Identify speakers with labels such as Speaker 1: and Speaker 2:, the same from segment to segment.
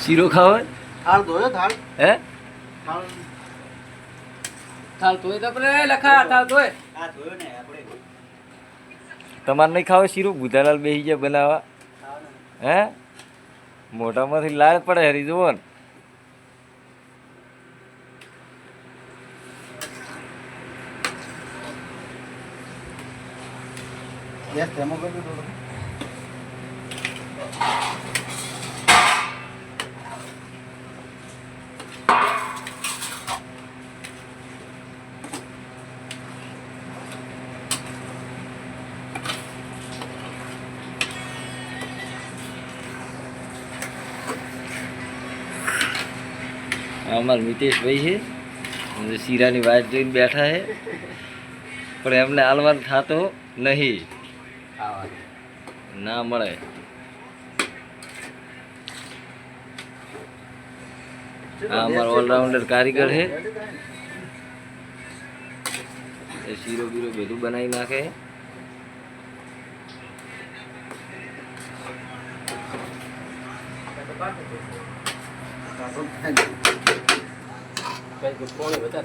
Speaker 1: શીરો ખાવો
Speaker 2: થાળ ધોયો થાળ
Speaker 1: હે
Speaker 2: થાળ
Speaker 3: થાળ ધોઈ તો આપણે લખા થાળ ધોઈ
Speaker 2: આ ધોયો ને આપણે
Speaker 1: તમારે નહીં ખાવો શીરો બુધાલાલ બેસી જાય બનાવવા હે મોઢામાંથી લાળ પડે હરી જુઓ ને
Speaker 2: ગેસ ધેમો કરી દો
Speaker 1: અમારા મિતેશભાઈ છે અને શીરાની વાત જોઈને બેઠા છે પણ એમને હાલવાનું થતો નહીં ના મળે આ અમારો ઓલરાઉન્ડર કારીગર છે એ શીરો બીરો બધું બનાવી નાખે
Speaker 3: કઈ કોણે બતા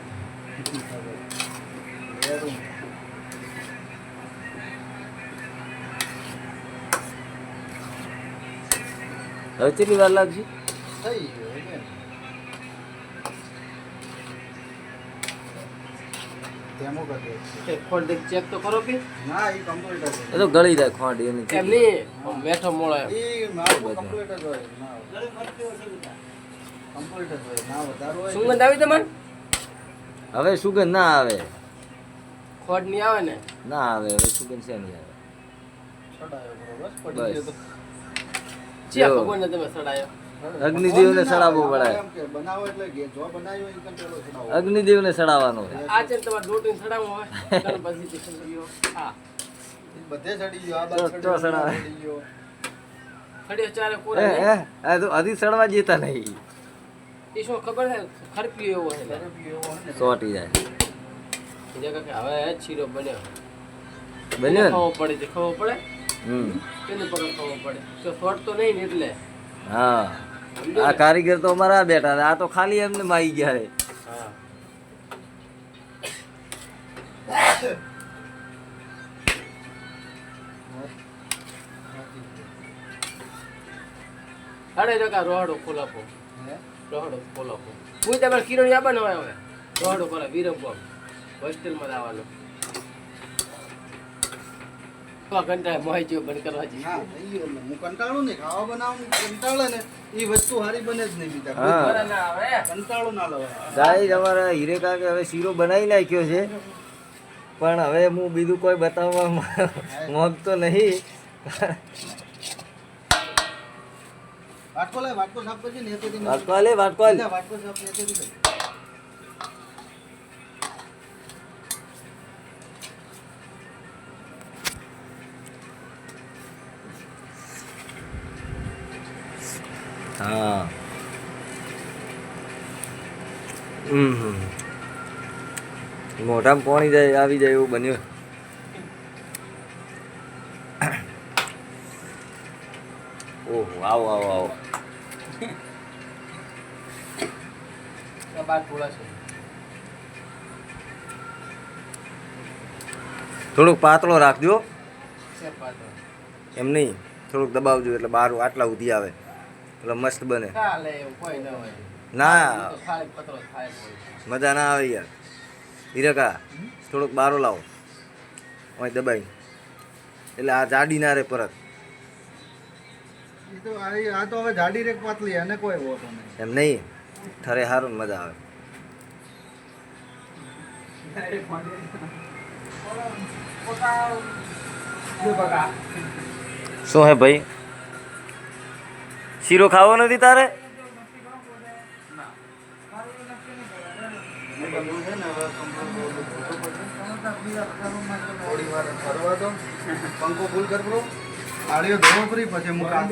Speaker 1: હવે કેટલી વાર લાગશે
Speaker 2: થઈ ગયો ને ધેમો કરી દો
Speaker 3: ખોટ દેખ ચેક તો કરો કે
Speaker 2: ના એ કમ્પ્લીટ
Speaker 1: એ
Speaker 2: છે
Speaker 1: તો ગળી જાય ખોટ એની
Speaker 3: એમ નહીં મેઠો મોળો
Speaker 2: એ મારું કમ્પ્લીટ જ હોય ના કમ્પ્લીટ જ હોય ના વધારો હોય
Speaker 3: સુગંધ આવી તમારે
Speaker 1: હવે સુગંધ ના આવે
Speaker 3: ખોટ નહીં આવે ને
Speaker 1: ના આવે હવે સુગંધ છે નહીં આવે
Speaker 2: છડાયો બસ
Speaker 1: બસ.
Speaker 2: પડી ગયો તો
Speaker 3: ચિયા ભગવાનને તમે સડાયો
Speaker 1: અગ્નિદેવને સડાવવો પડે
Speaker 2: એમ કે બનાવો એટલે જો બનાવ્યો એ કંટ્રોલ સડાવો
Speaker 1: અગ્નિદેવને સડાવવાનો છે
Speaker 3: આ છે ને તમારે રોટી સડાવવું હોય ગણપતિ થી સડાવ્યો હા
Speaker 2: બધે ચડી ગયો આ
Speaker 1: તો
Speaker 2: બાદ
Speaker 1: સડાવે.
Speaker 2: ચડી ગયો
Speaker 3: ખડ્યો ચારે
Speaker 1: એ
Speaker 3: કોરે
Speaker 1: એ આ તો હજી સડવા જતા નહીં
Speaker 3: એ શું ખબર છે ખરપ્યો એવો છે
Speaker 2: ત્યારે બી એવો હોય ને
Speaker 1: ચોટી જાય
Speaker 3: બીજા કે હવે શીરો બન્યો
Speaker 1: બન્યો ને?
Speaker 3: ખાવો પડે છે ખાવો પડે
Speaker 1: હમ
Speaker 3: તેને પર ખાવો પડે તો શોર્ટ તો નહીં ને એટલે
Speaker 1: હા
Speaker 3: સમજો
Speaker 1: આ
Speaker 3: ને?
Speaker 1: કારીગર તો અમારા બેઠા હતા. આ તો ખાલી એમને માઈ ગયા છે
Speaker 3: હા અરે રકા રોહડો ખોલાપો
Speaker 2: હે?
Speaker 3: રોહડો ખોલાપો હું તમારે કિરણ આવવાનો હોય હવે રોહડો ખોલા વિરમગામ હોસ્ટેલમાં આવવાનો ઘંટા મોહી જેવો બંધ કરવા જઈએ
Speaker 2: ના નહીં એટલે હું કંટાળું નહીં ખાવા બનાવવાનું કંટાળે ને એ વસ્તુ સારી બને જ નહીં બીજા
Speaker 1: હા.
Speaker 3: બરાબર ના આવે
Speaker 2: કંટાળો ના લવાય
Speaker 1: ગાઈસ અમારા હીરેકા કે હવે શીરો બનાવી નાખ્યો છે પણ હવે હું બીજું કોઈ બતાવવા માંગતો નહીં
Speaker 2: વાટકો લે વાટકો સાફ કરજે ને તેથી
Speaker 1: વાટકો લે વાટકો લે
Speaker 2: વાટકો સાફ ને તેથી
Speaker 1: હા મોઢામાં પાણી જાય આવી જાય એવું બન્યું ઓહો આવો આવો આવો
Speaker 3: બાર થોડા છે
Speaker 1: થોડુંક પાતળો રાખજો
Speaker 3: છે પાછો
Speaker 1: એમ નહીં થોડુંક દબાવજો એટલે બહાર આટલા સુધી આવે એટલે મસ્ત બને
Speaker 3: ચાલે એવું કોઈ ન હોય
Speaker 1: ના
Speaker 3: તો ખાલી પતરો થાય હોય
Speaker 1: મજા ના આવે યાર હીરકા થોડુંક બારો લાવો અહીં દબાઈ એટલે આ જાડી ના રે પરત
Speaker 2: એ તો આ તો હવે જાડી રેક પાતળી અને કોઈ હોતો નહીં
Speaker 1: એમ નહીં ઠરે સારું ને મજા આવે શું હે ભાઈ શીરો ખાવો નથી તારે
Speaker 2: થોડી વાર ફરવા દો પંખો ફૂલ કર બ્રો આળીઓ ધોવો ફરી પછી હું કામ